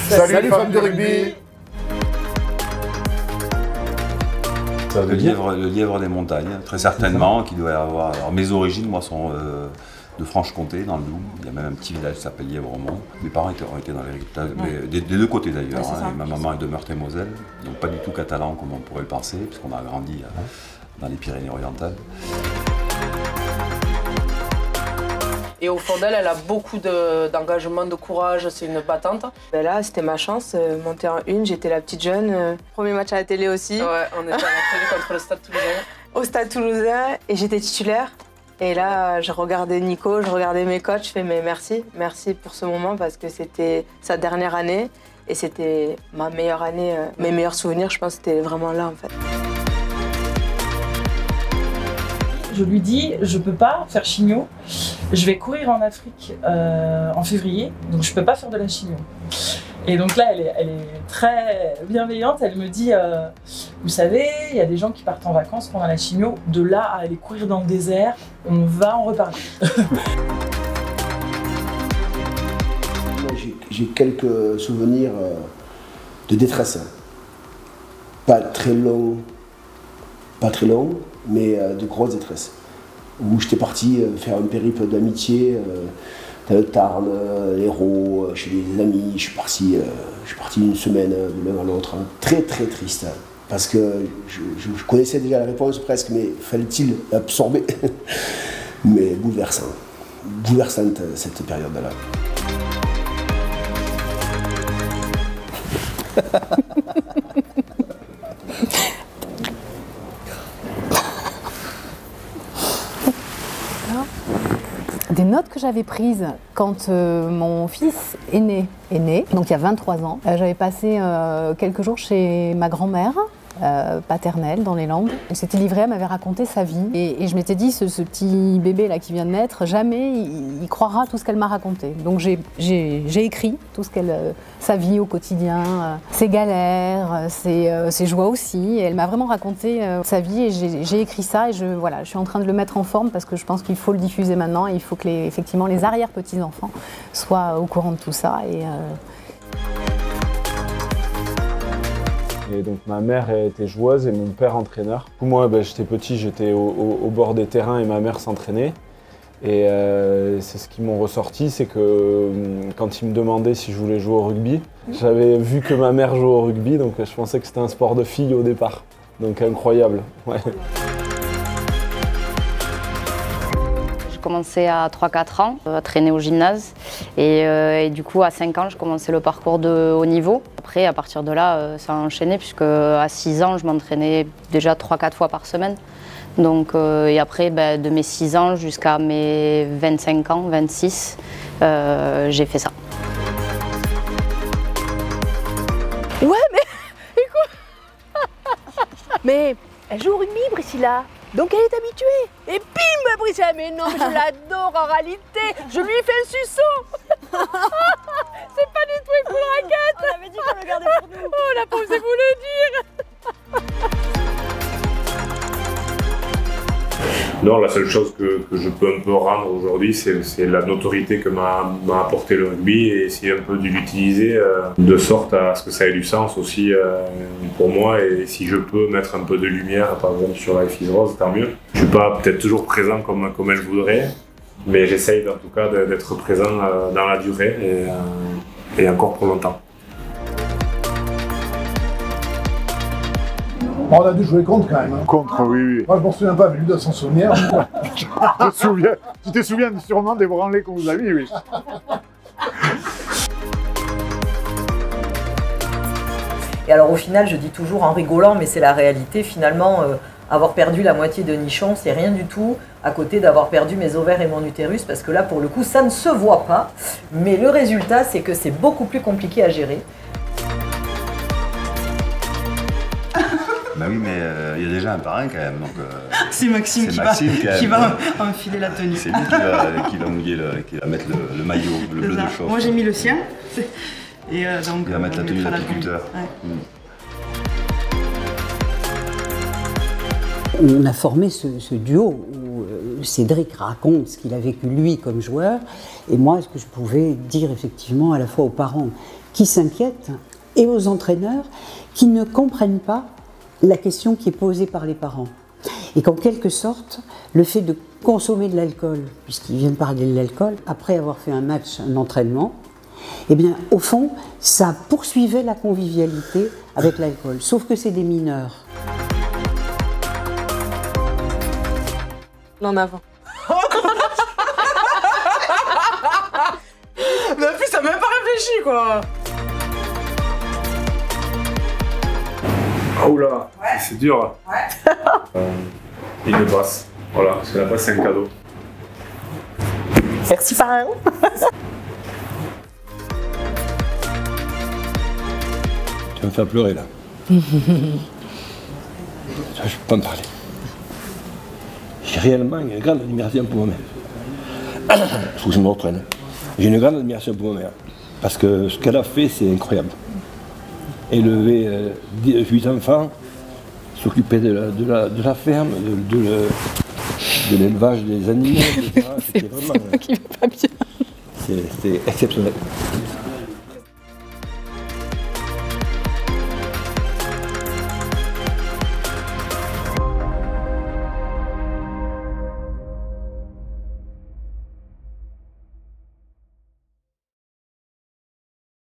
Salut fans de rugby. Le lièvre des montagnes, très certainement, qui doit avoir... Alors mes origines, moi, sont de Franche-Comté, dans le Doubs. Il y a même un petit village qui s'appelle Lièvremont. Mes parents ont été dans l'agriculture, des deux côtés d'ailleurs. Ouais, ma maman est de Meurthe-et-Moselle, donc pas du tout catalan comme on pourrait le penser, puisqu'on a grandi dans les Pyrénées-Orientales. Et au fond d'elle, elle a beaucoup d'engagement, de courage, c'est une battante. Ben là, c'était ma chance, monter en une, j'étais la petite jeune. Premier match à la télé aussi. Ouais, on était à l'entraînement contre le Stade Toulousain. Au Stade Toulousain, et j'étais titulaire. Et là, je regardais Nico, je regardais mes coachs, je fais mais merci pour ce moment parce que c'était sa dernière année et c'était ma meilleure année. Mes meilleurs souvenirs, je pense, c'était vraiment là en fait. Je lui dis, je peux pas faire chigno, je vais courir en Afrique en février, donc je peux pas faire de la chigno. Et donc là, elle est très bienveillante, elle me dit, vous savez, il y a des gens qui partent en vacances pendant la chigno, de là à aller courir dans le désert, on va en reparler. J'ai quelques souvenirs de détresse, pas très longs, mais de grosse détresse. Où j'étais parti faire un périple d'amitié dans le Tarn, l'Hérault, chez des amis. Je suis parti une semaine de l'un à l'autre. Très très triste. Parce que je connaissais déjà la réponse presque, mais fallait-il l'absorber? Mais bouleversante cette période-là. Des notes que j'avais prises quand mon fils est né, donc il y a 23 ans. J'avais passé quelques jours chez ma grand-mère paternelle dans les Landes. Elle s'était livrée, elle m'avait raconté sa vie. Et je m'étais dit, ce petit bébé là qui vient de naître, jamais il croira tout ce qu'elle m'a raconté. Donc j'ai écrit tout ce sa vie au quotidien, ses galères, ses joies aussi. Et elle m'a vraiment raconté sa vie et j'ai écrit ça et je suis en train de le mettre en forme parce que je pense qu'il faut le diffuser maintenant et il faut que effectivement les arrière-petits-enfants soient au courant de tout ça. Et donc ma mère était joueuse et mon père entraîneur. Moi j'étais petit, j'étais au bord des terrains et ma mère s'entraînait. Et c'est ce qu'ils m'ont ressorti, c'est que quand ils me demandaient si je voulais jouer au rugby, j'avais vu que ma mère jouait au rugby, donc je pensais que c'était un sport de filles au départ. Donc incroyable. Ouais. J'ai commencé à 3-4 ans à traîner au gymnase et du coup à 5 ans je commençais le parcours de haut niveau. Après à partir de là ça a enchaîné puisque à 6 ans je m'entraînais déjà 3-4 fois par semaine. Donc, et après de mes 6 ans jusqu'à mes 25 ans, 26, j'ai fait ça. Ouais mais écoute, mais elle joue au rugby Priscilla. Donc elle est habituée. Et bim, Priscilla, mais non, je l'adore en réalité. Je lui fais un suçon. C'est pas du tout une poule raquette. On avait dit qu'on le gardait pour nous. Oh, la pauvre, c'est vous le dire. Non, la seule chose que je peux un peu rendre aujourd'hui, c'est la notoriété que m'a apporté le rugby et essayer un peu de l'utiliser de sorte à ce que ça ait du sens aussi pour moi. Et si je peux mettre un peu de lumière, par exemple sur Life is Rose, tant mieux. Je suis pas peut-être toujours présent comme elle voudrait, mais j'essaye en tout cas d'être présent dans la durée et encore pour longtemps. On a dû jouer contre quand même. Hein. Contre, oui. Moi je m'en souviens pas, mais lui doit s'en souvenir. Tu te souviens sûrement des branlés qu'on vous a mis, oui. Et alors au final, je dis toujours en rigolant, mais c'est la réalité, finalement, avoir perdu la moitié de nichon, c'est rien du tout à côté d'avoir perdu mes ovaires et mon utérus, parce que là, pour le coup, ça ne se voit pas. Mais le résultat, c'est que c'est beaucoup plus compliqué à gérer. Bah oui, mais il y a déjà un parrain quand même. C'est Maxime qui va enfiler la tenue. C'est lui qui va mouiller, qui va mettre le maillot, le bleu de chauffe. Moi j'ai mis le sien. Et donc, il va mettre la tenue d'apiculteur. On a formé ce duo où Cédric raconte ce qu'il a vécu lui comme joueur et moi ce que je pouvais dire effectivement à la fois aux parents qui s'inquiètent et aux entraîneurs qui ne comprennent pas la question qui est posée par les parents. Et qu'en quelque sorte, le fait de consommer de l'alcool, puisqu'ils viennent parler de l'alcool, après avoir fait un match, un entraînement, eh bien, au fond, ça poursuivait la convivialité avec l'alcool. Sauf que c'est des mineurs. En avant. Mais en plus, t'as même pas réfléchi, quoi. Ah oula, c'est dur. Ouais. Une passe. Voilà, c'est la passe, c'est un cadeau. Merci, parrain. Tu vas me faire pleurer là. Je peux pas me parler. J'ai réellement une grande admiration pour ma mère. Il faut que je me reprenne. J'ai une grande admiration pour ma mère. Parce que ce qu'elle a fait, c'est incroyable. Élever 8 enfants, s'occuper de la ferme, de l'élevage des animaux, etc. C'était vraiment. C'est moi qui vais pas bien. C'était exceptionnel.